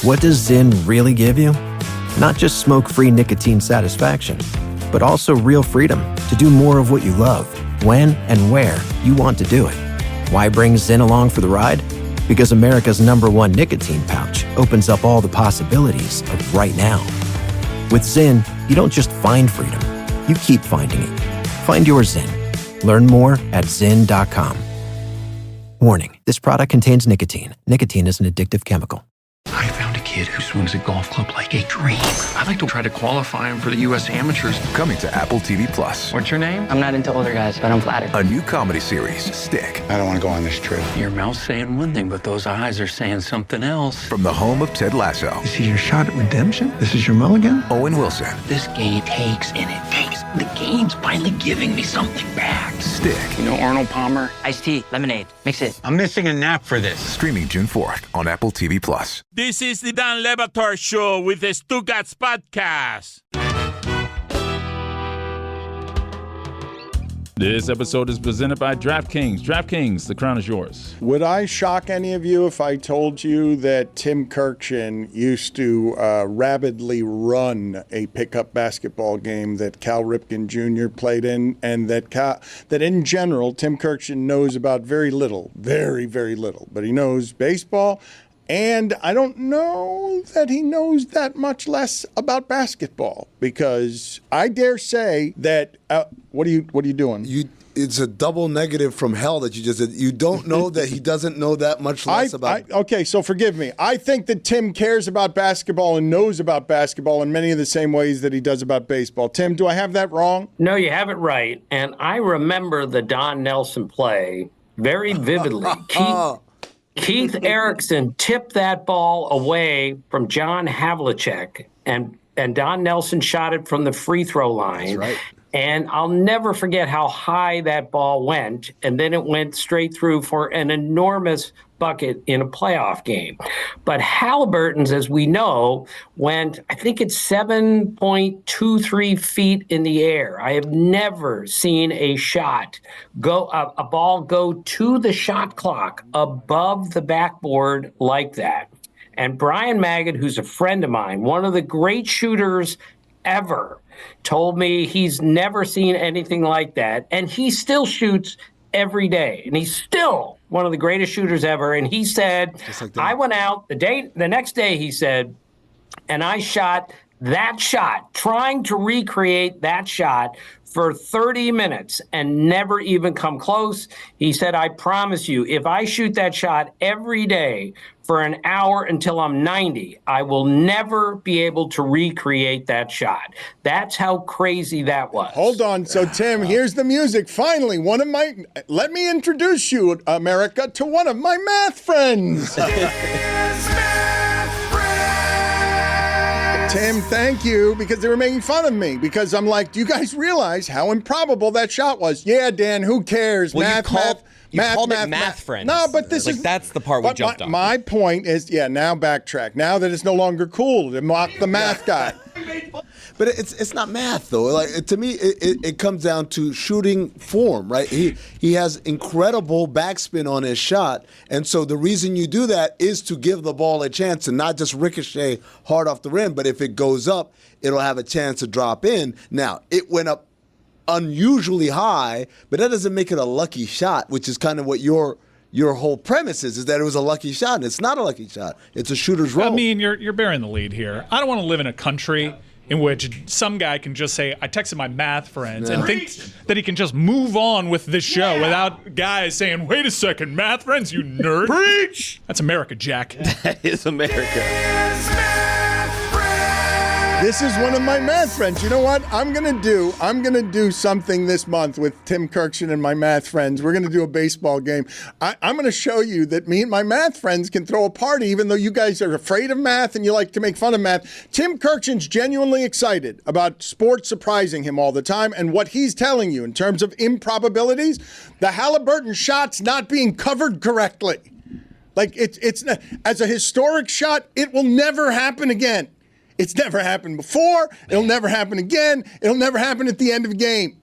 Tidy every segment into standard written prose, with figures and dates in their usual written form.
What does Zyn really give you? Not just smoke-free nicotine satisfaction, but also real freedom to do more of what you love, when and where you want to do it. Why bring Zyn along for the ride? Because America's #1 nicotine pouch opens up all the possibilities of right now. With Zyn, you don't just find freedom, you keep finding it. Find your Zyn. Learn more at Zyn.com. Warning, this product contains nicotine. Nicotine is an addictive chemical. I found a kid who swings a golf club like a dream. I'd like to try to qualify him for the U.S. Amateurs. Coming to Apple TV Plus. What's your name? I'm not into older guys, but I'm flattered. A new comedy series, Stick. I don't want to go on this trip. Your mouth's saying one thing, but those eyes are saying something else. From the home of Ted Lasso. This is your shot at redemption? This is your mulligan? Owen Wilson. This game takes and it takes. The game's finally giving me something back. Stick. You know Arnold Palmer? Iced tea, lemonade, mix it. I'm missing a nap for this. Streaming June 4th on Apple TV Plus. This is the Dan Batard Show with the Stugotz podcast. This episode is presented by DraftKings. DraftKings, the crown is yours. Would I shock any of you if I told you that Tim Kurkjian used to rabidly run a pickup basketball game that Cal Ripken Jr. played in, and that in general, Tim Kurkjian knows about very little, very, very little, but he knows baseball. And I don't know that he knows that much less about basketball, because I dare say that what are you doing? It's a double negative from hell that you just did. You don't know that he doesn't know that much less about. Okay, so forgive me. I think that Tim cares about basketball and knows about basketball in many of the same ways that he does about baseball. Tim, do I have that wrong? No, you have it right. And I remember the Don Nelson play very vividly. Keith Erickson tipped that ball away from John Havlicek, and Don Nelson shot it from the free throw line. That's right. And I'll never forget how high that ball went, and then it went straight through for an enormous bucket in a playoff game. But Halliburton's, as we know, went, I think it's 7.23 feet in the air. I have never seen a ball go to the shot clock above the backboard like that. And Brian Maggott, who's a friend of mine, one of the great shooters ever, told me he's never seen anything like that. And he still shoots every day. And he's still one of the greatest shooters ever. And he said, I went out the next day, he said, and I shot that shot, trying to recreate that shot for 30 minutes and never even come close. He said, I promise you, if I shoot that shot every day for an hour until I'm 90, I will never be able to recreate that shot. That's how crazy that was. Hold on. So, Tim, here's the music. Finally, let me introduce you, America, to one of my math friends. Tim, thank you, because they were making fun of me, because I'm like, do you guys realize how improbable that shot was? Yeah, Dan, who cares? Well, math friends. No, but this is... That's the part we jumped on. My point is, now backtrack. Now that it's no longer cool to mock the math guy. But it's not math, though. Like, to me, it comes down to shooting form, right? He has incredible backspin on his shot, and so the reason you do that is to give the ball a chance to not just ricochet hard off the rim, but if it goes up, it'll have a chance to drop in. Now, it went up unusually high, but that doesn't make it a lucky shot, which is kind of what your whole premise is that it was a lucky shot, and it's not a lucky shot. It's a shooter's roll. I mean, you're bearing the lead here. I don't want to live in a country in which some guy can just say, I texted my math friends, and think that he can just move on with this show without guys saying, wait a second, math friends, you nerd. Preach! That's America, Jack. That is America. This is one of my math friends. You know what I'm gonna do? I'm gonna do something this month with Tim Kurkjian and my math friends. We're gonna do a baseball game. I'm gonna show you that me and my math friends can throw a party, even though you guys are afraid of math and you like to make fun of math. Tim Kurkjian's genuinely excited about sports surprising him all the time, and what he's telling you in terms of improbabilities, the Halliburton shot's not being covered correctly. Like it's as a historic shot, it will never happen again. It's never happened before. It'll never happen again. It'll never happen at the end of a game.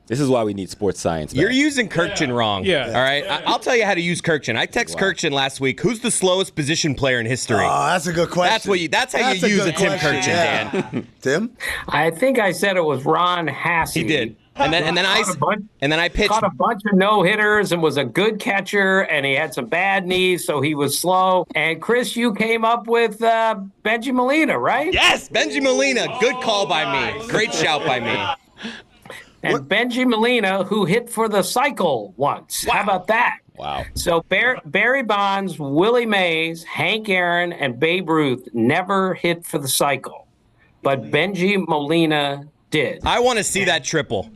This is why we need sports science. You're using Kurkjian wrong. Yeah. All right. I'll tell you how to use Kurkjian. I text Kurkjian last week. Who's the slowest position player in history? Oh, that's a good question. That's how you use a Tim Kurkjian, Dan. Tim? I think I said it was Ron Hasse. He did. And then I pitched. Caught a bunch of no hitters and was a good catcher, and he had some bad knees, so he was slow. And Chris, you came up with Benji Molina, right? Yes, Benji Molina. Good call by me. Great shout by me. And Benji Molina, who hit for the cycle once. Wow. How about that? Wow. So Barry Bonds, Willie Mays, Hank Aaron, and Babe Ruth never hit for the cycle, but Benji Molina did. I want to see that triple.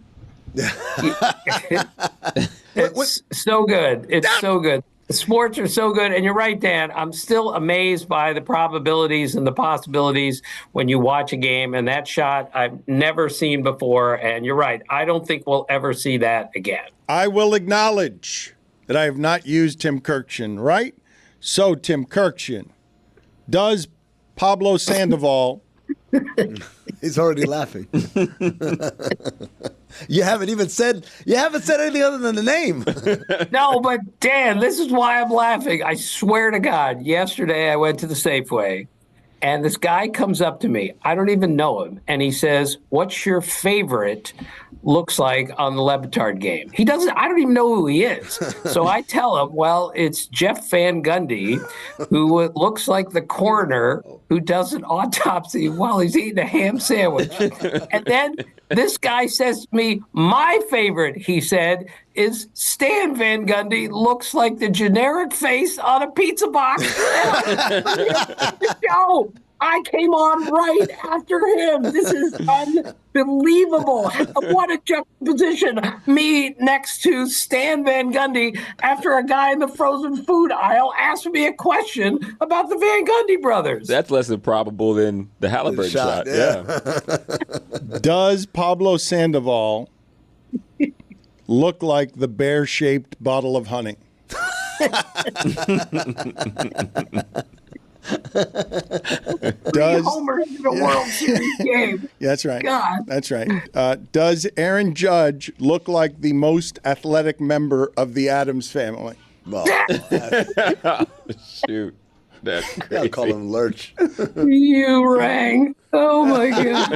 It's so good. It's so good. The sports are so good. And you're right, Dan. I'm still amazed by the probabilities and the possibilities when you watch a game. And that shot I've never seen before. And you're right. I don't think we'll ever see that again. I will acknowledge that I have not used Tim Kurkjian, right? So, Tim Kurkjian, does Pablo Sandoval... He's already laughing. You haven't said anything other than the name. No, but Dan, this is why I'm laughing. I swear to God, yesterday I went to the Safeway and this guy comes up to me. I don't even know him. And he says, "What's your favorite looks like on the Batard game?" I don't even know who he is. So I tell him, well, it's Jeff Van Gundy, who looks like the coroner who does an autopsy while he's eating a ham sandwich. And then this guy says to me, my favorite, he said, is Stan Van Gundy looks like the generic face on a pizza box. Show. I came on right after him. This is unbelievable. What a juxtaposition. Me next to Stan Van Gundy after a guy in the frozen food aisle asked me a question about the Van Gundy brothers. That's less improbable than the Halliburton shot. Yeah. Does Pablo Sandoval look like the bear-shaped bottle of honey? Does Homer in the World Series game? Yeah, that's right. God. That's right. Does Aaron Judge look like the most athletic member of the Addams family? Shoot. That's crazy. I'll call him Lurch. You rang. Oh, my God.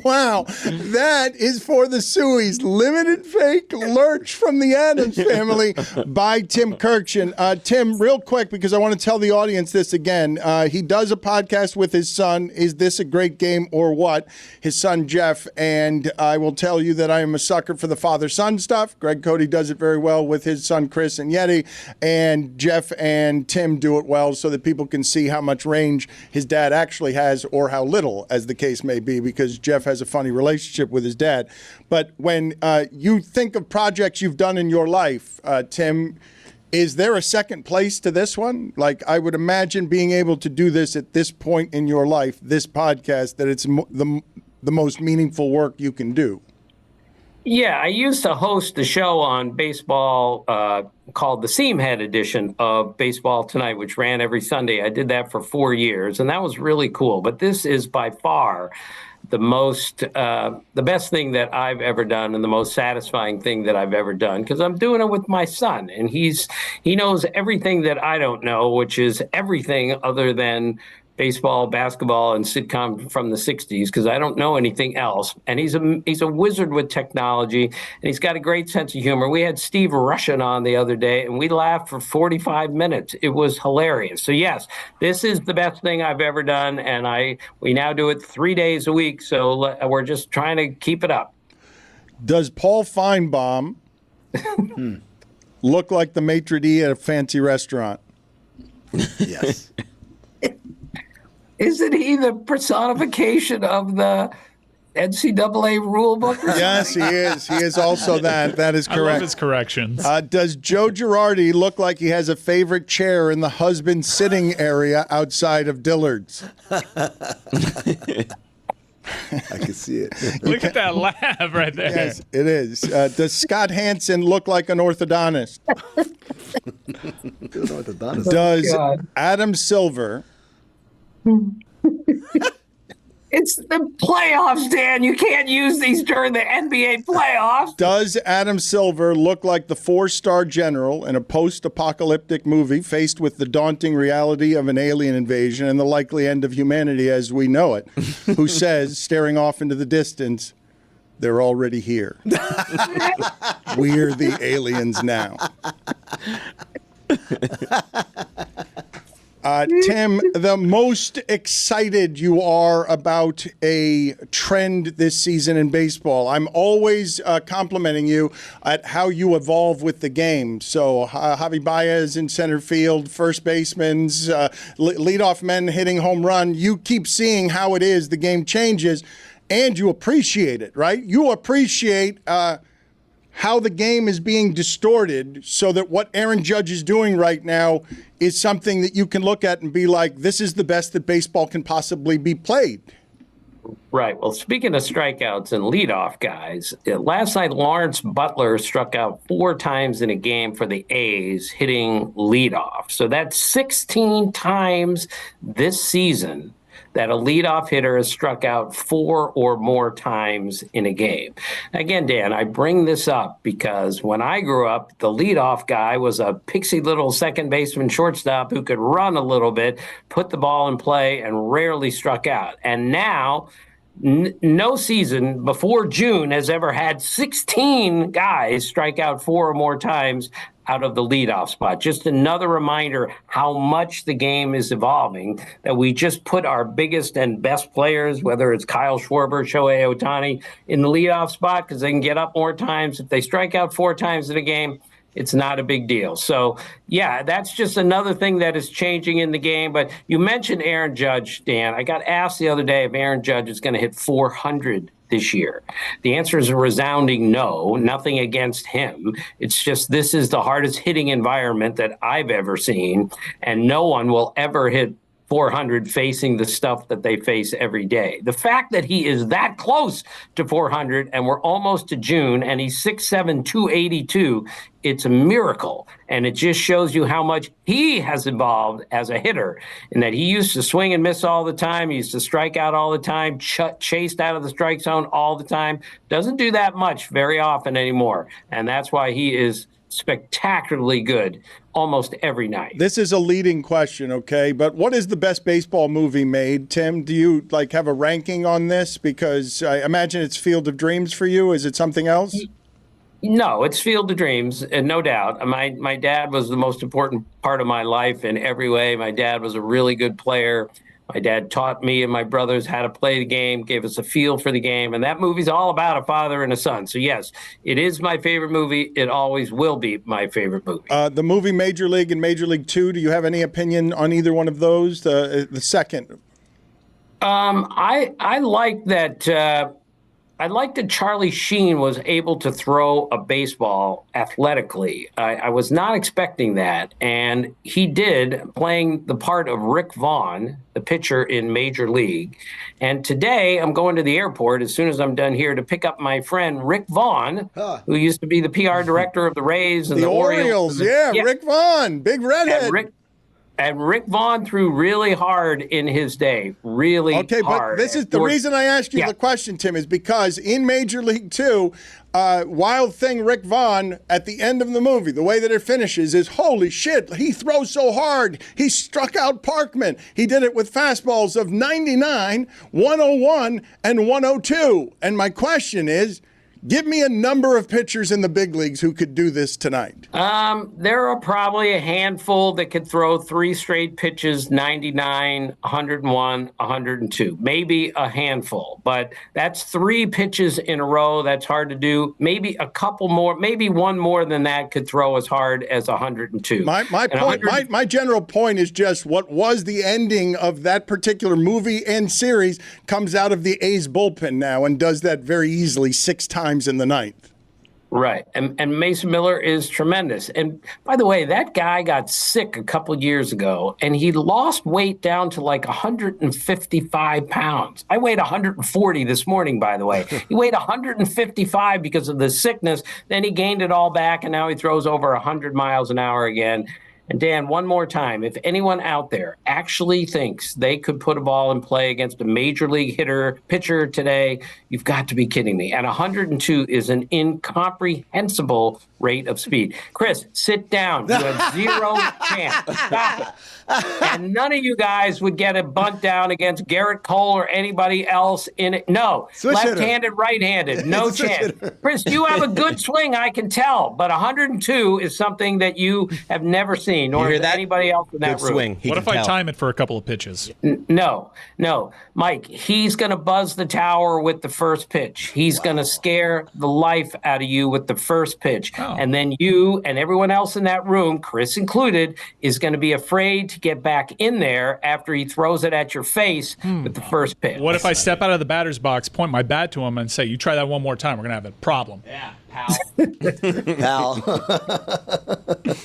Wow. That is for the Sueys. Limited fake Lurch from the Addams family by Tim Kurkjian. Tim, real quick, because I want to tell the audience this again. He does a podcast with his son, Is This a Great Game or What? His son, Jeff. And I will tell you that I am a sucker for the father-son stuff. Greg Cote does it very well with his son, Chris and Yeti. And Jeff and Tim do it well so that people can see how much range his dad actually has, or how little, as the case may be, because Jeff has a funny relationship with his dad. But when you think of projects you've done in your life, Tim, is there a second place to this one? Like, I would imagine being able to do this at this point in your life, this podcast, that it's the most meaningful work you can do. Yeah, I used to host a show on baseball called the Seamhead edition of Baseball Tonight, which ran every Sunday. I did that for 4 years, and that was really cool. But this is by far the best thing that I've ever done, and the most satisfying thing that I've ever done, because I'm doing it with my son, and he knows everything that I don't know, which is everything other than baseball, basketball, and sitcom from the 60s, because I don't know anything else. And he's a wizard with technology, and he's got a great sense of humor. We had Steve Rushin on the other day, and we laughed for 45 minutes. It was hilarious. So, yes, this is the best thing I've ever done, and we now do it 3 days a week, so we're just trying to keep it up. Does Paul Feinbaum look like the maitre d' at a fancy restaurant? Yes. Isn't he the personification of the NCAA rule book? Yes, he is. He is also that. That is correct. I love his corrections. Does Joe Girardi look like he has a favorite chair in the husband sitting area outside of Dillard's? I can see it. Look at that laugh right there. Yes, it is. Does Scott Hansen look like an orthodontist? Does Adam Silver It's the playoffs, Dan. You can't use these during the NBA playoffs. Does Adam Silver look like the 4-star general in a post-apocalyptic movie faced with the daunting reality of an alien invasion and the likely end of humanity as we know it, who says, staring off into the distance, they're already here. We're the aliens now. Tim, the most excited you are about a trend this season in baseball. I'm always complimenting you at how you evolve with the game. So Javi Baez in center field, first baseman's, leadoff men hitting home run. You keep seeing how it is. The game changes, and you appreciate it, right? You appreciate how the game is being distorted so that what Aaron Judge is doing right now is something that you can look at and be like, this is the best that baseball can possibly be played. Right. Well, speaking of strikeouts and leadoff guys, last night Lawrence Butler struck out 4 times in a game for the A's, hitting leadoff. So that's 16 times this season that a leadoff hitter has struck out 4 or more times in a game. Again, Dan, I bring this up because when I grew up, the leadoff guy was a pixie little second baseman shortstop who could run a little bit, put the ball in play, and rarely struck out. And now, no season before June has ever had 16 guys strike out 4 or more times out of the leadoff spot. Just another reminder how much the game is evolving, that we just put our biggest and best players, whether it's Kyle Schwarber, Shohei Ohtani, in the leadoff spot because they can get up more times. If they strike out 4 times in a game, it's not a big deal. So, yeah, that's just another thing that is changing in the game. But you mentioned Aaron Judge, Dan. I got asked the other day if Aaron Judge is going to hit 400 this year. The answer is a resounding no, nothing against him. It's just this is the hardest hitting environment that I've ever seen, and no one will ever hit 400 facing the stuff that they face every day. The fact that he is that close to 400 and we're almost to June and he's 6'7", 282, it's a miracle. And it just shows you how much he has evolved as a hitter, in that he used to swing and miss all the time. He used to strike out all the time, chased out of the strike zone all the time. Doesn't do that much very often anymore. And that's why he is spectacularly good almost every night. This is a leading question, okay? But what is the best baseball movie made, Tim? Do you have a ranking on this? Because I imagine it's Field of Dreams for you. Is it something else? No, it's Field of Dreams, and no doubt. My dad was the most important part of my life in every way. My dad was a really good player. My dad taught me and my brothers how to play the game, gave us a feel for the game, and that movie's all about a father and a son. So, yes, it is my favorite movie. It always will be my favorite movie. The movie Major League and Major League 2, do you have any opinion on either one of those? The second. I like that. I like that Charlie Sheen was able to throw a baseball athletically. I was not expecting that, and he did, playing the part of Rick Vaughn, the pitcher in Major League. And today I'm going to the airport as soon as I'm done here to pick up my friend Rick Vaughn, who used to be the PR director of the Rays and the Orioles. Yeah, Rick Vaughn, big redhead. And Rick Vaughn threw really hard in his day, really hard. Okay, but this is the reason I asked you the question, Tim, is because in Major League 2, Wild Thing Rick Vaughn, at the end of the movie, the way that it finishes is, holy shit, he throws so hard. He struck out Parkman. He did it with fastballs of 99, 101, and 102. And my question is, give me a number of pitchers in the big leagues who could do this tonight. There are probably a handful that could throw 3 straight pitches, 99, 101, 102. Maybe a handful, but that's 3 pitches in a row. That's hard to do. Maybe a couple more, maybe one more than that could throw as hard as 102. My general point is just what was the ending of that particular movie and series comes out of the A's bullpen now and does that very easily 6 times in the ninth. Right. And Mason Miller is tremendous. And by the way, that guy got sick a couple years ago, and he lost weight down to like 155 pounds. I weighed 140 this morning, by the way. He weighed 155 because of the sickness. Then he gained it all back, and now he throws over 100 miles an hour again. And Dan, one more time, if anyone out there actually thinks they could put a ball in play against a major league pitcher today, you've got to be kidding me. And 102 is an incomprehensible rate of speed. Chris, sit down. You have zero chance. Stop it. And none of you guys would get a bunt down against Garrett Cole or anybody else in it. No, left-handed, right-handed, no chance. Chris, you have a good swing, I can tell, but 102 is something that you have never seen, nor has anybody else in that room. Swing. What if I time it for a couple of pitches? No, Mike, he's going to buzz the tower with the first pitch. He's going to scare the life out of you with the first pitch. And then you and everyone else in that room, Chris included, is going to be afraid to get back in there after he throws it at your face with the first pitch. What if I step out of the batter's box, point my bat to him, and say, you try that one more time, we're going to have a problem? Yeah, pal.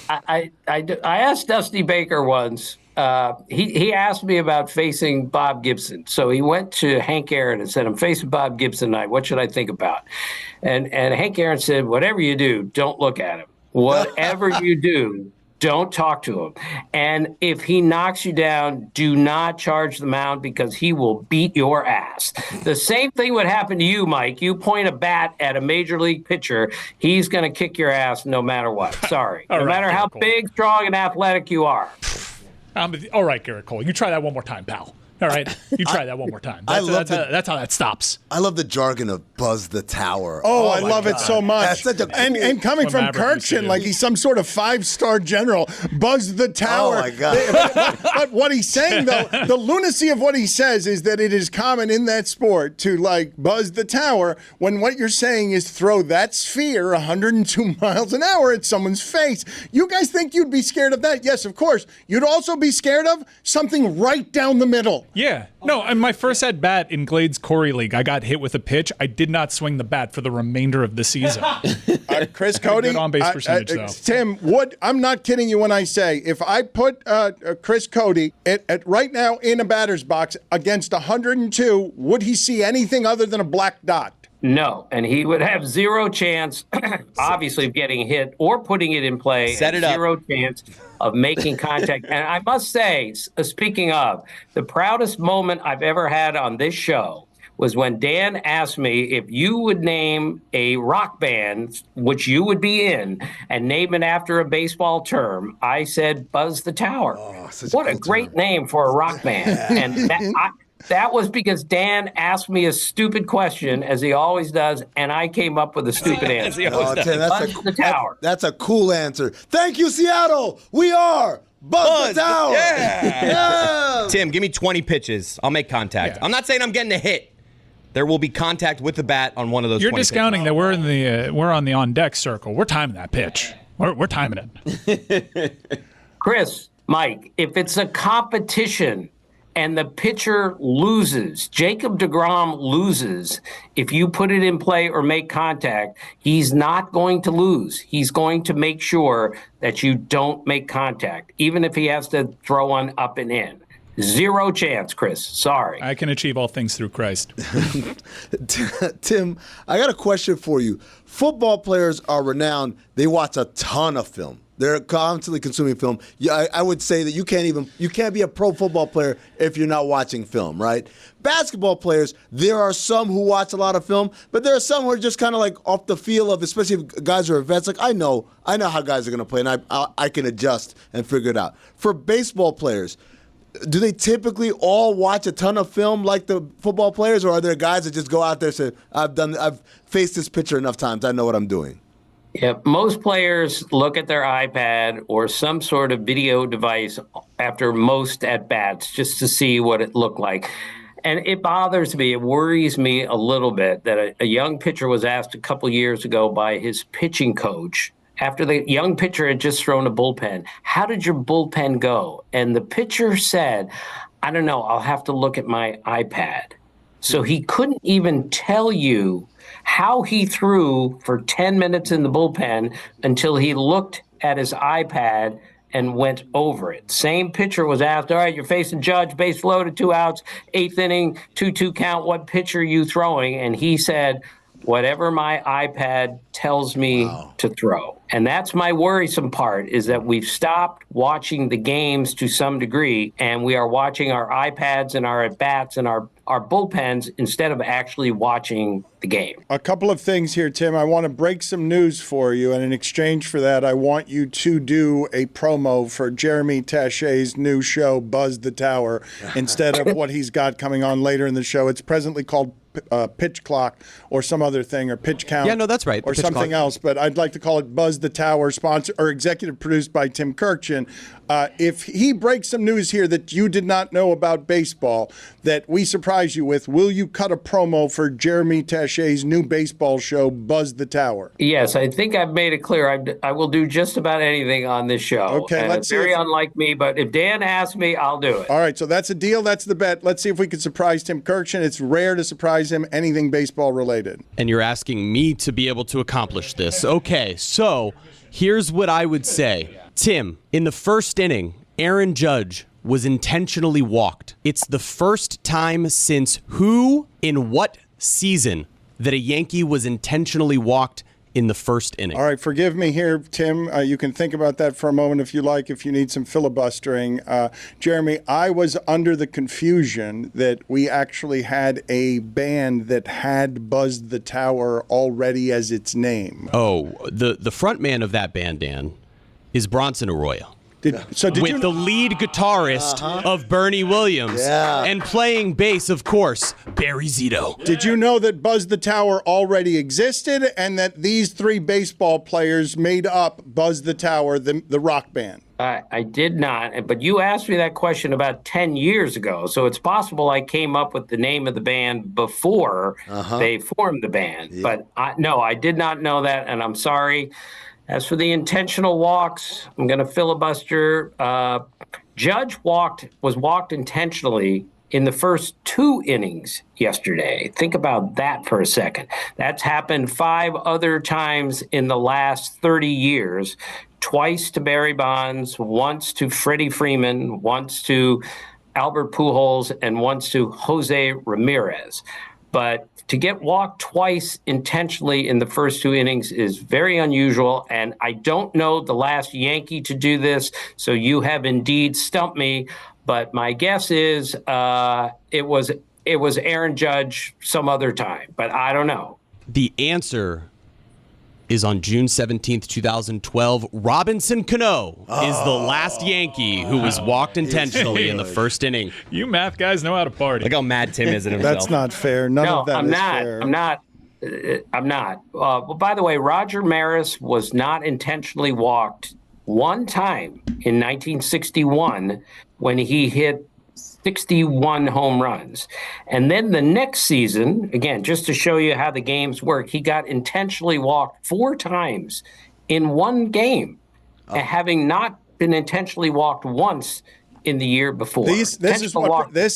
I asked Dusty Baker once. He asked me about facing Bob Gibson. So he went to Hank Aaron and said, I'm facing Bob Gibson tonight. What should I think about? And Hank Aaron said, whatever you do, don't look at him. Whatever you do, don't talk to him. And if he knocks you down, do not charge the mound because he will beat your ass. The same thing would happen to you, Mike. You point a bat at a major league pitcher, he's going to kick your ass no matter what. Sorry. No matter how big, strong, and athletic you are. All right, Garrett Cole. You try that one more time, pal. All right, you try that one more time. That's how that stops. I love the jargon of buzz the tower. Oh, I love it so much. That's such a cool, and coming from Kurkjian, like he's some sort of 5-star general, buzz the tower. Oh, my God. But what he's saying, though, the lunacy of what he says is that it is common in that sport to, like, buzz the tower when what you're saying is throw that sphere 102 miles an hour at someone's face. You guys think you'd be scared of that? Yes, of course. You'd also be scared of something right down the middle. Yeah. No, in my first at bat in Glades Corey League, I got hit with a pitch. I did not swing the bat for the remainder of the season. Chris Cote, good on-base percentage, though. Tim, I'm not kidding you when I say if I put Chris Cote at right now in a batter's box against 102, would he see anything other than a black dot? No, and he would have zero chance, obviously, of getting hit or putting it in play. Set it up. Zero chance of making contact. And I must say, speaking of, the proudest moment I've ever had on this show was when Dan asked me if you would name a rock band, which you would be in, and name it after a baseball term. I said Buzz the Tower. Oh, what a great name for a rock band. And that was because Dan asked me a stupid question, as he always does, and I came up with a stupid answer. The tower. That's a cool answer. Thank you, Seattle. We are Buzz the Tower. Yeah. Tim, give me 20 pitches. I'll make contact. Yeah. I'm not saying I'm getting a hit. There will be contact with the bat on one of those. You're 20 discounting pitches. that we're on the on deck circle. We're timing that pitch. We're timing it. Chris, Mike, if it's a competition and the pitcher loses, Jacob deGrom loses, if you put it in play or make contact, he's not going to lose. He's going to make sure that you don't make contact, even if he has to throw one up and in. Zero chance, Chris. Sorry. I can achieve all things through Christ. Tim, I got a question for you. Football players are renowned. They watch a ton of film. They're constantly consuming film. Yeah, I would say that you can't be a pro football player if you're not watching film, right? Basketball players, there are some who watch a lot of film, but there are some who are just kind of like off the feel of, especially if guys are vets. Like I know how guys are going to play, and I can adjust and figure it out. For baseball players, do they typically all watch a ton of film like the football players, or are there guys that just go out there and say, I've faced this pitcher enough times, I know what I'm doing? Yeah, most players look at their iPad or some sort of video device after most at-bats just to see what it looked like. And it bothers me, it worries me a little bit that a young pitcher was asked a couple years ago by his pitching coach, after the young pitcher had just thrown a bullpen, how did your bullpen go? And the pitcher said, I don't know, I'll have to look at my iPad. So he couldn't even tell you how he threw for 10 minutes in the bullpen until he looked at his iPad and went over it. Same pitcher was asked, all right, you're facing Judge, base loaded, 2 outs, 8th inning, 2-2 count, what pitch are you throwing? And he said, whatever my iPad tells me to throw. And that's my worrisome part, is that we've stopped watching the games to some degree, and we are watching our iPads and our at-bats and our bullpens instead of actually watching the game. A couple of things here, Tim. I want to break some news for you, and in exchange for that, I want you to do a promo for Jeremy Tachet's new show, Buzz the Tower, instead of what he's got coming on later in the show. It's presently called Pitch Clock or some other thing, or Pitch Count. Yeah, no, that's right. Or something else, but I'd like to call it Buzz the Tower, sponsor or executive produced by Tim Kurkjian. If he breaks some news here that you did not know about baseball, that we surprise you with, will you cut a promo for Jeremy Tachet's new baseball show, Buzz the Tower? Yes, I think I've made it clear. I will do just about anything on this show. Okay, let's see. Very unlike me, but if Dan asks me, I'll do it. All right, so that's a deal. That's the bet. Let's see if we can surprise Tim Kurkjian. It's rare to surprise him, anything baseball related. And you're asking me to be able to accomplish this. Okay, so here's what I would say. Tim, in the first inning, Aaron Judge was intentionally walked. It's the first time since who, in what season, that a Yankee was intentionally walked in the first inning. All right, forgive me here, Tim. You can think about that for a moment if you like, if you need some filibustering. Jeremy, I was under the confusion that we actually had a band that had Buzz the Tower already as its name. Oh, the front man of that band, Dan, is Bronson Arroyo. With the lead guitarist of Bernie Williams and playing bass, of course, Barry Zito. Did you know that Buzz the Tower already existed and that these three baseball players made up Buzz the Tower, the rock band? I did not, but you asked me that question about 10 years ago, so it's possible I came up with the name of the band before they formed the band. Yeah. But no, I did not know that, and I'm sorry. As for the intentional walks, I'm going to filibuster. Judge was walked intentionally in the first 2 innings yesterday. Think about that for a second. That's happened 5 other times in the last 30 years. Twice to Barry Bonds, once to Freddie Freeman, once to Albert Pujols, and once to Jose Ramirez. But to get walked twice intentionally in the first 2 innings is very unusual, and I don't know the last Yankee to do this, so you have indeed stumped me. But my guess is it was Aaron Judge some other time, but I don't know. The answer is on June 17th, 2012. Robinson Cano is the last Yankee who was walked intentionally in the first inning. You math guys know how to party. Look how mad Tim is at himself. That's not fair. None of that is fair. I'm not. Well, by the way, Roger Maris was not intentionally walked one time in 1961 when he hit 61 home runs. And then the next season, again, just to show you how the games work, he got intentionally walked 4 times in one game, having not been intentionally walked once in the year before. This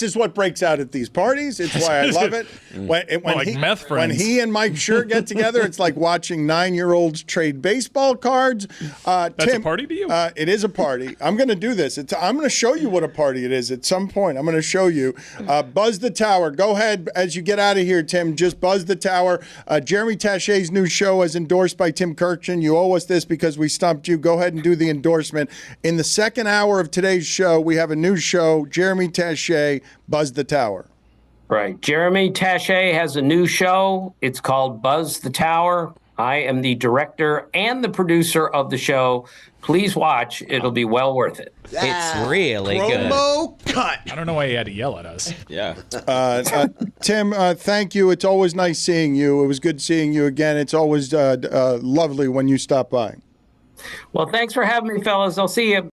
is what breaks out at these parties. It's why I love it. When he and Mike Schur get together, it's like watching 9-year-olds trade baseball cards. That's Tim, a party to you? It is a party. I'm going to do this. I'm going to show you what a party it is at some point. I'm going to show you. Buzz the Tower. Go ahead as you get out of here, Tim. Just Buzz the Tower. Jeremy Tachet's new show is endorsed by Tim Kurkjian. You owe us this because we stumped you. Go ahead and do the endorsement. In the second hour of today's show, we have a new show, Jeremy Tachet, Buzz the Tower. Right. Jeremy Tachet has a new show. It's called Buzz the Tower. I am the director and the producer of the show. Please watch. It'll be well worth it. It's really good. Promo cut. I don't know why he had to yell at us. Yeah. Tim, thank you. It's always nice seeing you. It was good seeing you again. It's always lovely when you stop by. Well, thanks for having me, fellas. I'll see you.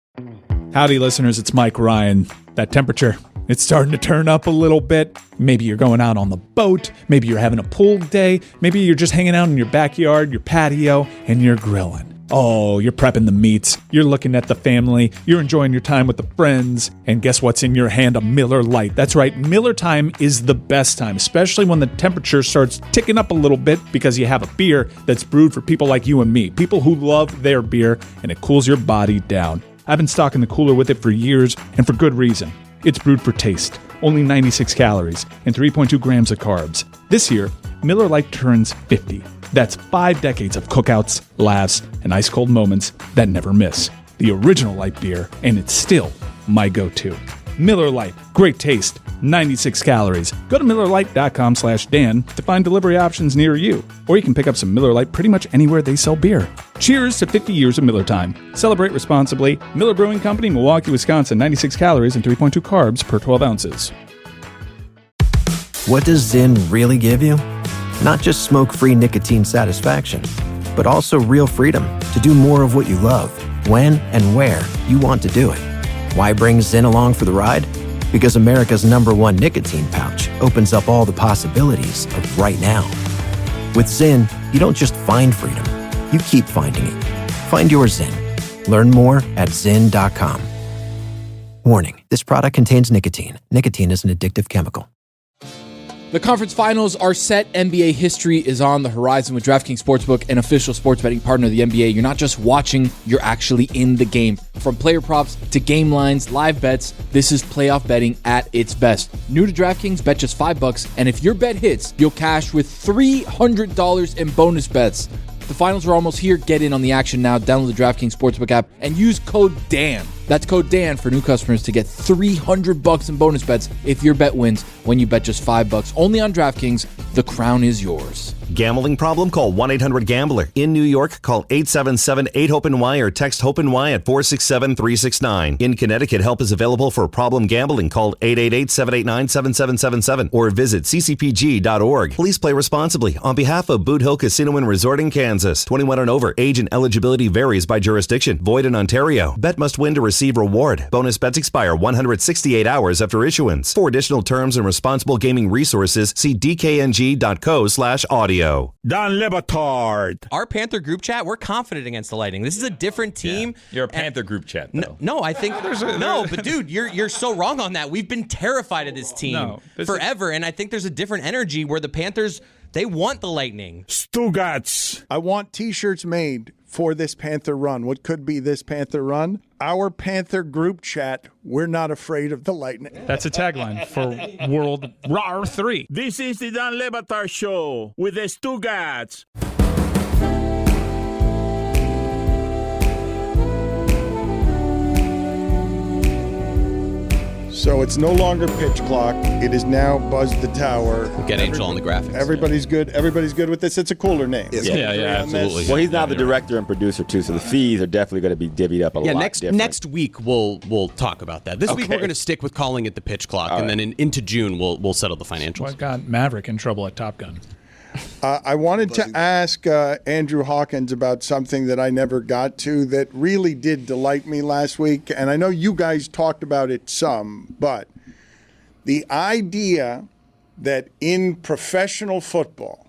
Howdy, listeners. It's Mike Ryan. That temperature, it's starting to turn up a little bit. Maybe you're going out on the boat. Maybe you're having a pool day. Maybe you're just hanging out in your backyard, your patio, and you're grilling. Oh, you're prepping the meats. You're looking at the family. You're enjoying your time with the friends. And guess what's in your hand? A Miller Lite. That's right. Miller time is the best time, especially when the temperature starts ticking up a little bit because you have a beer that's brewed for people like you and me, people who love their beer, and it cools your body down. I've been stocking the cooler with it for years, and for good reason. It's brewed for taste, only 96 calories, and 3.2 grams of carbs. This year, Miller Lite turns 50. That's 5 decades of cookouts, laughs, and ice-cold moments that never miss. The original light beer, and it's still my go-to. Miller Lite, great taste, 96 calories. Go to MillerLite.com/Dan to find delivery options near you. Or you can pick up some Miller Lite pretty much anywhere they sell beer. Cheers to 50 years of Miller time. Celebrate responsibly. Miller Brewing Company, Milwaukee, Wisconsin, 96 calories and 3.2 carbs per 12 ounces. What does Zyn really give you? Not just smoke-free nicotine satisfaction, but also real freedom to do more of what you love, when and where you want to do it. Why bring Zyn along for the ride? Because America's #1 nicotine pouch opens up all the possibilities of right now. With Zyn, you don't just find freedom, you keep finding it. Find your Zyn. Learn more at Zyn.com. Warning, this product contains nicotine. Nicotine is an addictive chemical. The conference finals are set. NBA history is on the horizon with DraftKings Sportsbook, an official sports betting partner of the NBA. You're not just watching, you're actually in the game. From player props to game lines, live bets, this is playoff betting at its best. New to DraftKings, bet just $5, and if your bet hits, you'll cash with $300 in bonus bets. The finals are almost here. Get in on the action now. Download the DraftKings Sportsbook app and use code DAN. That's code DAN for new customers to get $300 in bonus bets if your bet wins when you bet just $5. Only on DraftKings. The crown is yours. Gambling problem? Call 1-800-GAMBLER. In New York, call 877-8-HOPE-NY or text HOPE-NY at 467-369. In Connecticut, help is available for problem gambling. Call 888-789-7777 or visit ccpg.org. Please play responsibly. On behalf of Boot Hill Casino and Resort in Kansas, 21 and over. Age and eligibility varies by jurisdiction. Void in Ontario. Bet must win to receive reward. Bonus bets expire 168 hours after issuance. For additional terms and responsible gaming resources, see dkng.co/audio. Don Le Batard. Our Panther group chat, we're confident against the Lightning. This is a different team. Yeah. You're a Panther group chat, though. No, I think no, but dude, you're so wrong on that. We've been terrified of this team forever, and I think there's a different energy where the Panthers, they want the Lightning. Stugotz. I want T-shirts made for this Panther run. What could be this Panther run? Our Panther group chat, we're not afraid of the Lightning. That's a tagline for World War 3. This is the Don Le Batard Show with the Stugotz. So it's no longer pitch clock. It is now Buzz the Tower. We'll get Angel on the graphics. Everybody's good. Everybody's good with this. It's a cooler name. Yeah, absolutely. Well, he's now the director and producer too, so the fees are definitely going to be divvied up a lot. Next week we'll talk about that. This week we're going to stick with calling it the pitch clock, and then into June we'll settle the financials. What got Maverick in trouble at Top Gun? I wanted to ask Andrew Hawkins about something that I never got to that really did delight me last week. And I know you guys talked about it some, but the idea that in professional football,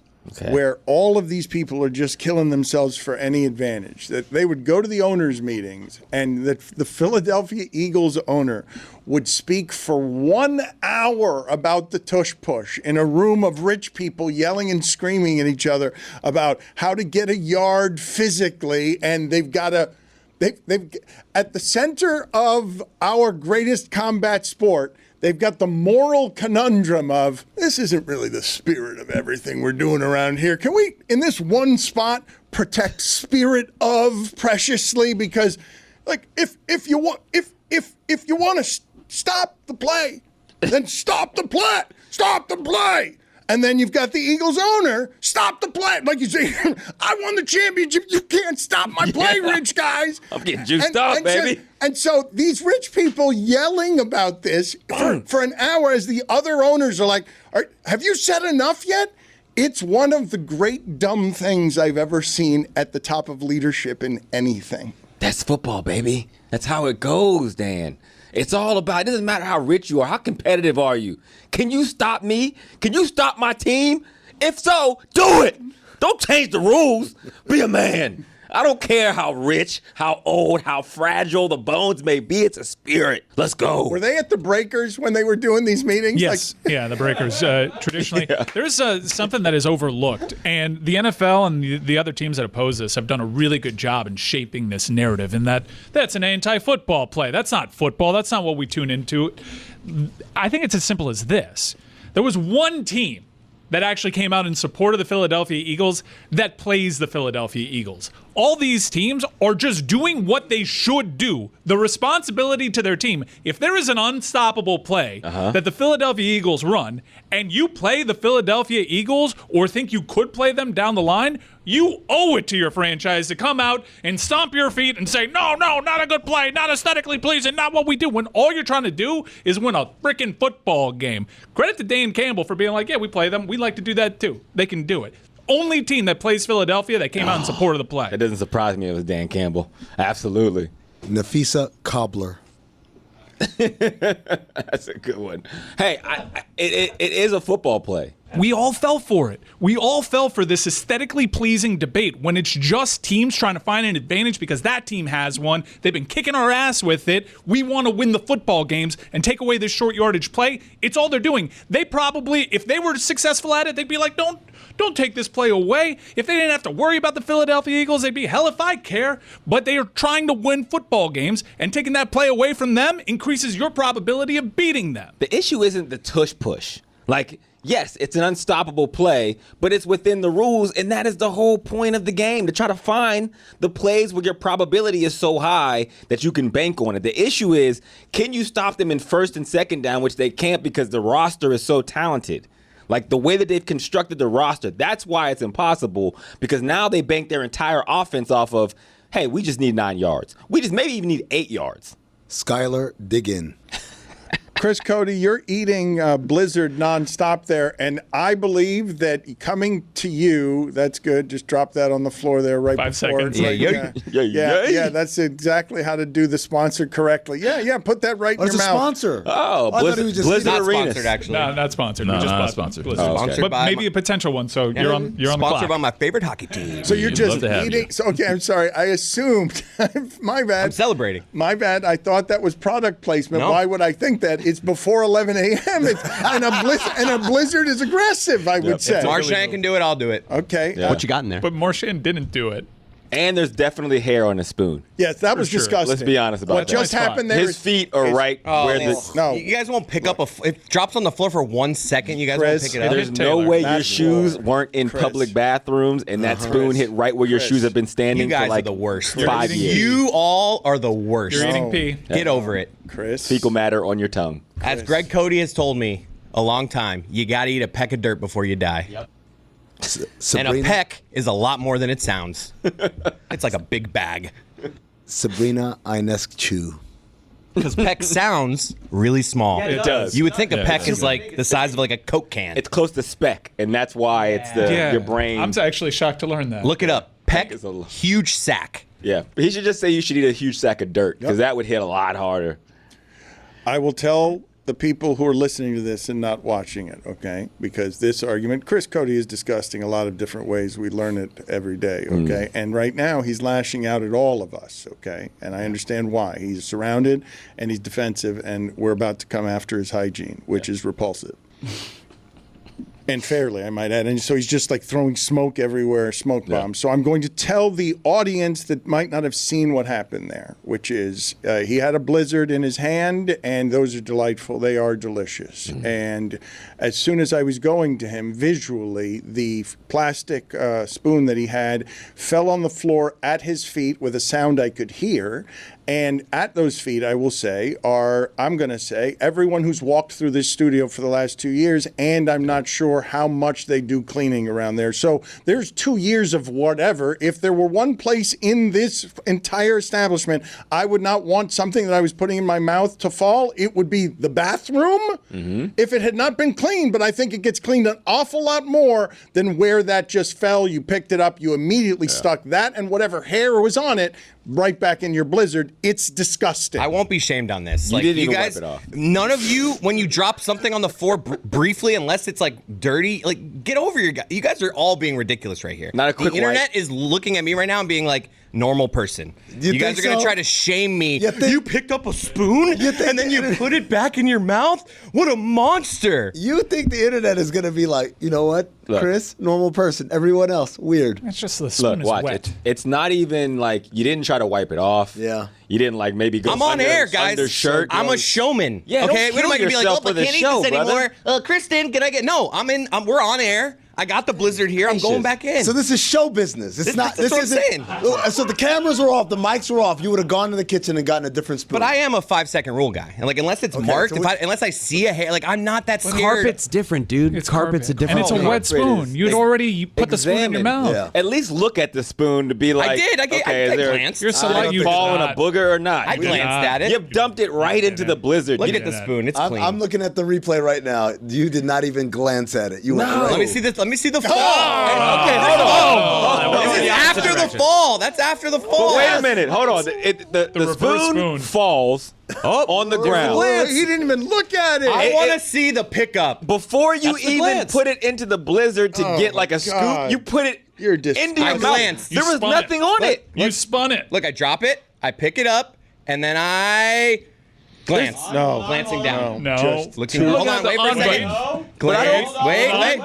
where all of these people are just killing themselves for any advantage, that they would go to the owners' meetings and that the Philadelphia Eagles owner would speak for 1 hour about the tush push in a room of rich people yelling and screaming at each other about how to get a yard physically, and they've got to they've at the center of our greatest combat sport. They've got the moral conundrum of, this isn't really the spirit of everything we're doing around here. Can we, in this one spot, protect spirit of preciously? Because, like, if you want to stop the play, then stop the play. Stop the play. And then you've got the Eagles owner, stop the play. Like you say, I won the championship. You can't stop my play, rich guys. I'm getting juiced up, baby. So these rich people yelling about this for an hour as the other owners are like, have you said enough yet? It's one of the great dumb things I've ever seen at the top of leadership in anything. That's football, baby. That's how it goes, Dan. It's all about, it doesn't matter how rich you are, how competitive are you. Can you stop me? Can you stop my team? If so, do it. Don't change the rules. Be a man. I don't care how rich, how old, how fragile the bones may be. It's a spirit. Let's go. Were they at the Breakers when they were doing these meetings? Yes. Yeah, the Breakers. Traditionally, there's something that is overlooked. And the NFL and the other teams that oppose this have done a really good job in shaping this narrative. And that's an anti-football play. That's not football. That's not what we tune into. I think it's as simple as this. There was one team that actually came out in support of the Philadelphia Eagles that plays the Philadelphia Eagles. All these teams are just doing what they should do. The responsibility to their team. If there is an unstoppable play that the Philadelphia Eagles run, and you play the Philadelphia Eagles or think you could play them down the line, you owe it to your franchise to come out and stomp your feet and say, no, not a good play, not aesthetically pleasing, not what we do, when all you're trying to do is win a freaking football game. Credit to Dan Campbell for being like, yeah, we play them. We like to do that too. They can do it. Only team that plays Philadelphia that came out in support of the play. It doesn't surprise me it was Dan Campbell. Absolutely. Nafisa Cobbler. That's a good one. Hey, it is a football play. We all fell for it. We all fell for this aesthetically pleasing debate when it's just teams trying to find an advantage because that team has one. They've been kicking our ass with it. We want to win the football games and take away this short yardage play. It's all they're doing. They probably, if they were successful at it, they'd be like, don't take this play away. If they didn't have to worry about the Philadelphia Eagles, they'd be, hell if I care. But they are trying to win football games, and taking that play away from them increases your probability of beating them. The issue isn't the tush push. Like, yes, it's an unstoppable play, but it's within the rules, and that is the whole point of the game, to try to find the plays where your probability is so high that you can bank on it. The issue is, can you stop them in first and second down, which they can't because the roster is so talented. Like, the way that they've constructed the roster, that's why it's impossible, because now they bank their entire offense off of, hey, we just need 9 yards. We just maybe even need 8 yards. Skylar Diggin. Chris Cote, you're eating Blizzard nonstop there, and I believe that coming to you, that's good. Just drop that on the floor there right 5 before. seconds. Yeah, that's exactly how to do the sponsor correctly. Yeah, put that right in your What's a mouth. sponsor? Oh, Blizzard not Arenas. sponsored, actually. No, not sponsored. No, we just not bought sponsored. Blizzard. Oh, okay. Sponsored But by maybe a potential one, so you're on the Sponsored clock. by my favorite hockey team. So you're We'd just love to have eating. you. So, okay, I'm sorry. I assumed. My bad. I'm celebrating. My bad. I thought that was product placement. No. Why would I think that? It's before 11 a.m. And a blizzard is aggressive, I would say. If Marchand can do it, I'll do it. Okay. Yeah. What you got in there? But Marchand didn't do it. And there's definitely hair on a spoon. Yes, that was sure. disgusting. Let's be honest about what that. What just happened there? His feet are right where the... No. You guys won't pick up it drops on the floor for 1 second. You guys Chris, won't pick it up. There's no Taylor. way your That's shoes wrong. weren't in Chris. public bathrooms and that spoon hit right where your Chris. shoes have been standing You guys for like are the worst. 5 eating years. You all are the worst. You're eating pee. Get over it. Chris. Fecal matter on your tongue. As Greg Cote has told me a long time, you got to eat a peck of dirt before you die. Yep. And a peck is a lot more than it sounds. It's like a big bag. Sabrina Ionescu. Because peck sounds really small. Yeah, it does. You would think a Yeah, peck it is does. like the size of like a Coke can. It's close to speck, and that's why it's your brain. I'm actually shocked to learn that. Look it up. Peck, is a- huge sack. Yeah, he should just say you should eat a huge sack of dirt because that would hit a lot harder. I will tell the people who are listening to this and not watching it, okay? Because this argument, Chris Cote is disgusting a lot of different ways. We learn it every day, okay? And right now, he's lashing out at all of us, okay? And I understand why. He's surrounded and he's defensive, and we're about to come after his hygiene, which is repulsive. And fairly, I might add. And so he's just like throwing smoke everywhere, smoke bombs. So I'm going to tell the audience that might not have seen what happened there, which is he had a blizzard in his hand, and those are delightful. They are delicious. And as soon as I was going to him, visually, the plastic spoon that he had fell on the floor at his feet with a sound I could hear. And at those feet, I will say, I'm going to say, everyone who's walked through this studio for the last 2 years, and I'm not sure how much they do cleaning around there. So there's 2 years of whatever. If there were one place in this entire establishment, I would not want something that I was putting in my mouth to fall. It would be the bathroom if it had not been cleaned. But I think it gets cleaned an awful lot more than where that just fell. You picked it up. You immediately stuck that and whatever hair was on it right back in your blizzard. It's disgusting. I won't be shamed on this. You Like, didn't you even guys, wipe it off. none of you, when you drop something on the floor briefly, unless it's like dirty, like get over your guys. You guys are all being ridiculous right here. Not a quick The internet is looking at me right now and being like, normal person. You guys are going to try to shame me. You picked up a spoon and then you put it back in your mouth? What a monster. You think the internet is going to be like, you know what, Chris, normal person. Everyone else, weird. It's just the spoon is watch wet. It's not even like you didn't try to wipe it off. Yeah. You didn't like maybe go. I'm on air, guys. Undershirt. I'm a showman. Yeah. Okay. Don't We don't kill be like, yourself oh, for but the can't show, eat this brother. anymore. Kristen, can I get? No, we're on air. I got the blizzard here. I'm going back in. So this is show business. It's not. That's what I'm saying. So the cameras were off, the mics were off. You would have gone to the kitchen and gotten a different spoon. But I am a 5-second rule guy, and like unless it's marked, unless I see a hair, like I'm not that scared. Carpet's different, dude. It's Carpet's a different. And it's a wet spoon. You'd already put the spoon in your mouth. Yeah. At least look at the spoon to be like, I did. I glanced. You're so you fall in a booger or not? I glanced at it. You dumped it right into the blizzard. Look at the spoon. It's clean. I'm looking at the replay right now. You did not even glance at it. You went right. Let me see this. Let me see the fall. Okay, hold on. This is after the fall. That's after the fall. But wait a minute. Hold on. The spoon falls on the ground. He didn't even look at it. I want to see the pickup. Before you even put it into the blizzard to get like a scoop, you put it into your mouth. There was nothing on it. You spun it. Look, I drop it, I pick it up, and then I glance. No. Glancing down. No. Just looking. Hold on, wait for a second. Glance. Wait.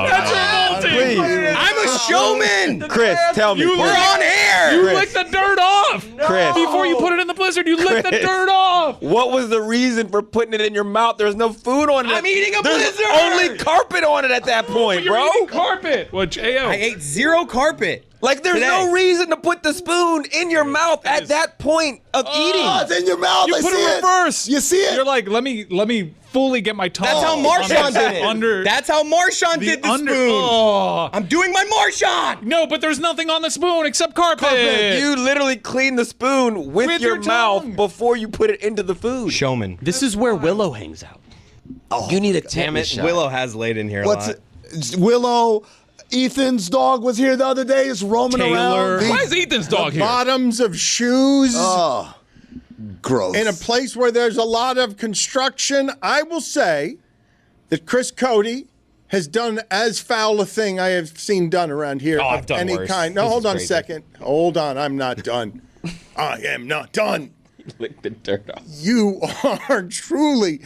That's revolting. Please. I'm a showman. Chris, tell me. We're on air. You licked the dirt off. Chris. Before you put it in the blizzard, you licked the dirt off. What was the reason for putting it in your mouth? There's no food on it. I'm eating a There's blizzard. only carpet on it at that point, You're bro. eating carpet. Which, I ate zero carpet. Like, there's no reason to put the spoon in your mouth at that point of eating. It's in your mouth. You I put see it reverse. You see it? You're like, let me fully get my tongue. That's how Marshawn did it. That's how Marshawn did the spoon. Oh. I'm doing my Marshawn. No, but there's nothing on the spoon except carpet. You literally clean the spoon with your mouth tongue. before you put it into the food. Showman. This is where Willow hangs out. Oh, you need a Damn it. shot. Willow has laid in here a lot. Willow? Ethan's dog was here the other day. It's roaming around. Why is Ethan's dog here? Bottoms of shoes. Oh, gross. In a place where there's a lot of construction, I will say that Chris Cote has done as foul a thing I have seen done around here I've of done any worse. kind. No, This hold is on crazy. a second. Hold on. I'm not done. I am not done. Lick the dirt off. You are truly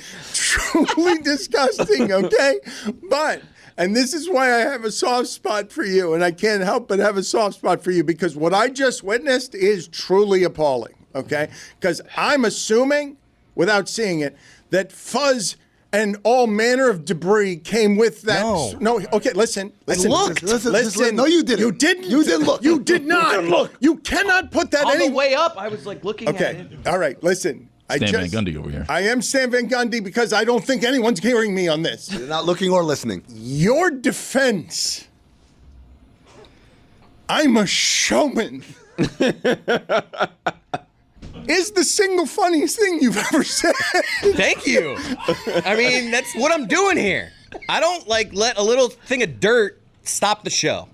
disgusting, okay? But, and this is why I have a soft spot for you, and I can't help but have a soft spot for you, because what I just witnessed is truly appalling, okay? Because I'm assuming, without seeing it, that fuzz and all manner of debris came with that. No, okay, listen. Listen. No, you didn't. You didn't. You didn't look. You did not. You didn't look. You cannot put that On any the way up, I was like looking at it. All right, listen. Stan Van Gundy over here. I am Stan Van Gundy because I don't think anyone's hearing me on this. You're not looking or listening. Your defense. I'm a showman. Is the single funniest thing you've ever said. Thank you. I mean, that's what I'm doing here. I don't like let a little thing of dirt stop the show.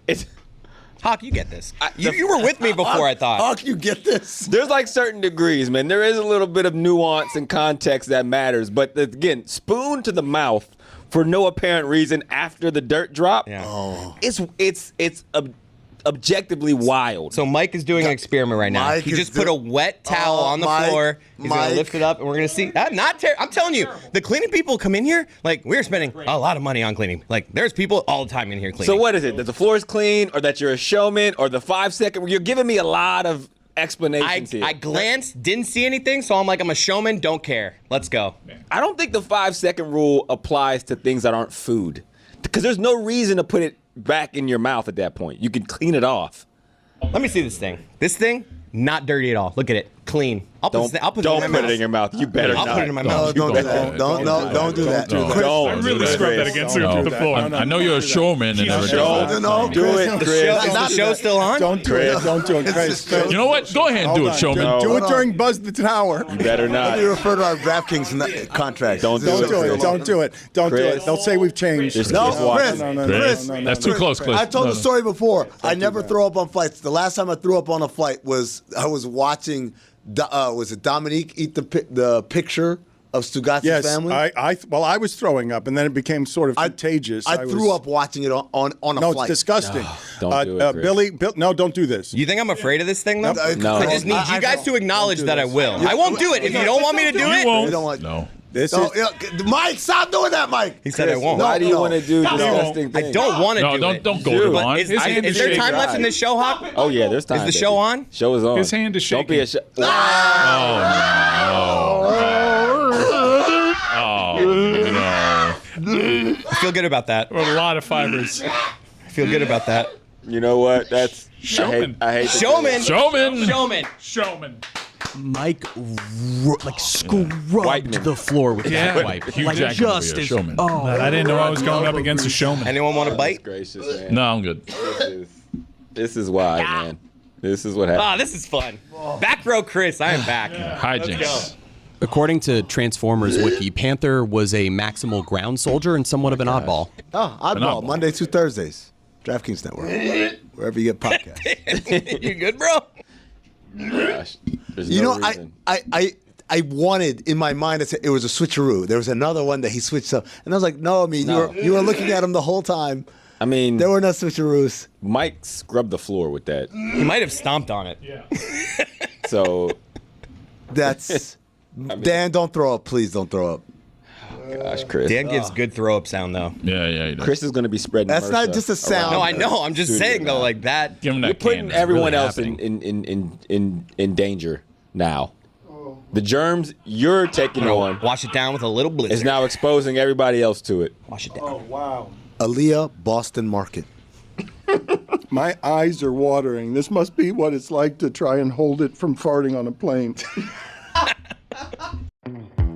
Hawk, you get this. You were with me before, I thought. Hawk, you get this. There's like certain degrees, man. There is a little bit of nuance and context that matters. But again, spoon to the mouth for no apparent reason after the dirt drop. Yeah. Oh. It's objectively wild. So Mike is doing an experiment right now. He just put a wet towel on the floor. He's going to lift it up, and we're going to see. I'm telling you, the cleaning people come in here, like, we're spending a lot of money on cleaning. Like, there's people all the time in here cleaning. So what is it? That the floor is clean, or that you're a showman, or the 5 second? You're giving me a lot of explanations here. I glanced, didn't see anything, so I'm like, I'm a showman, don't care. Let's go. I don't think the 5 second rule applies to things that aren't food, because there's no reason to put it back in your mouth at that point. You can clean it off. Let me see this thing. This thing, not dirty at all. Look at it. Clean. Don't put it in your mouth. You better not. I'll put it in my mouth. Don't do that. Don't do that. I really scrubbed that against the floor. I know you're a showman and everything. No, Do it, Chris. Is the show still on? Don't do it. Don't do it, Chris. You know what? Go ahead and do it, showman. Do it during Buzz the Tower. You better not. Let me refer to our DraftKings contract. Don't do Don't do it. Don't do it. Don't do it. They'll say we've changed. Chris. That's too close, Chris. I told the story before. I never throw up on flights. The last time I threw up on a flight was I was watching. Was it Dominique eat the picture of Stugotz's Yes, family? I was throwing up, and then it became sort of contagious. I threw up watching it on a flight. No, it's disgusting. Don't do it, Chris. Bill, no, don't do this. You think I'm afraid of this thing, though? No. I just need you guys to acknowledge that I will. I won't do it. If you don't want me to do it, You don't want, No. Mike, stop doing that, Mike. he said I won't. Why do you want to do disgusting things? I don't want to No, do it. don't go But on. is His hand is is there time shaking. left in this show, Hop? Oh yeah, there's time. Is the show on? Show is on. His hand is shaking. Don't be a I feel good about that. A lot of fibers. I feel good about that. You know what? That's Showman. I hate to Showman. Showman. Showman. Mike scrubbed Whiteman. the floor with that wipe. Hugh Like Jackman just would be a as showman. But I didn't know I was going up against a showman. Anyone want a bite? gracious, man. No, I'm good. This is why, man. This is what happened. Ah, this is fun. Back row Chris, I am back. Hijinks. According to Transformers Wiki, Panther was a maximal ground soldier and somewhat of an oddball. Oh, oddball. Monday through Thursdays. DraftKings Network. Wherever you get podcasts. You good, bro? Gosh, there's You no know, reason. I wanted in my mind it was a switcheroo. There was another one that he switched up, and I was like, no, I mean you were looking at him the whole time. I mean, There were no switcheroos. Mike scrubbed the floor with that. He might have stomped on it. Yeah. So, That's Dan. Don't throw up, please. Don't throw up. gosh, Chris. Dan gives good throw up sound though. Yeah, he does. Chris is going to be spreading. That's not MRSA just a sound. No, I know. I'm just saying though, like that. Give him that You're putting can. It's everyone really else happening. in danger now. The germs you're taking on Wash it down with a little blizzard. is now exposing everybody else to it. Wash it down. Aaliyah, Boston Market. My eyes are watering. This must be what it's like to try and hold it from farting on a plane.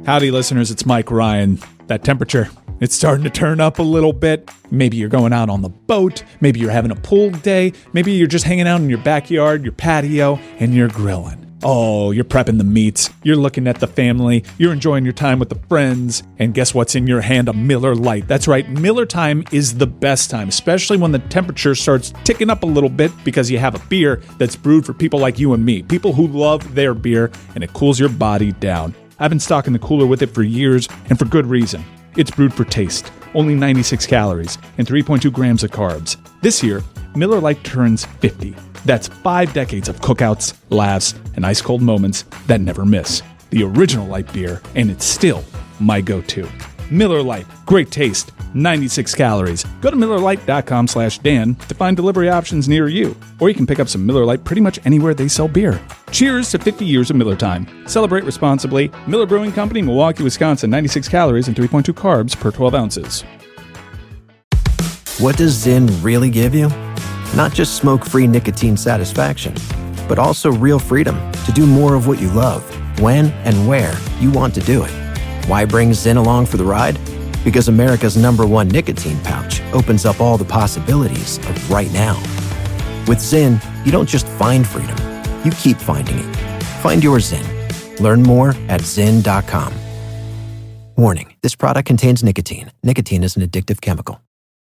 Howdy, listeners. It's Mike Ryan. That temperature, it's starting to turn up a little bit. Maybe you're going out on the boat. Maybe you're having a pool day. Maybe you're just hanging out in your backyard, your patio, and you're grilling. Oh, you're prepping the meats. You're looking at the family. You're enjoying your time with the friends. And guess what's in your hand? A Miller Lite. That's right. Miller time is the best time, especially when the temperature starts ticking up a little bit because you have a beer that's brewed for people like you and me, people who love their beer, and it cools your body down. I've been stocking the cooler with it for years, and for good reason. It's brewed for taste, only 96 calories, and 3.2 grams of carbs. This year, Miller Lite turns 50. That's 5 decades of cookouts, laughs, and ice-cold moments that never miss. The original light beer, and it's still my go-to. Miller Lite, great taste, 96 calories. Go to MillerLite.com/Dan to find delivery options near you. Or you can pick up some Miller Lite pretty much anywhere they sell beer. Cheers to 50 years of Miller time. Celebrate responsibly. Miller Brewing Company, Milwaukee, Wisconsin, 96 calories and 3.2 carbs per 12 ounces. What does Zyn really give you? Not just smoke-free nicotine satisfaction, but also real freedom to do more of what you love, when and where you want to do it. Why bring Zyn along for the ride? Because America's #1 nicotine pouch opens up all the possibilities of right now. With Zyn, you don't just find freedom, you keep finding it. Find your Zyn. Learn more at Zyn.com. Warning, this product contains nicotine. Nicotine is an addictive chemical.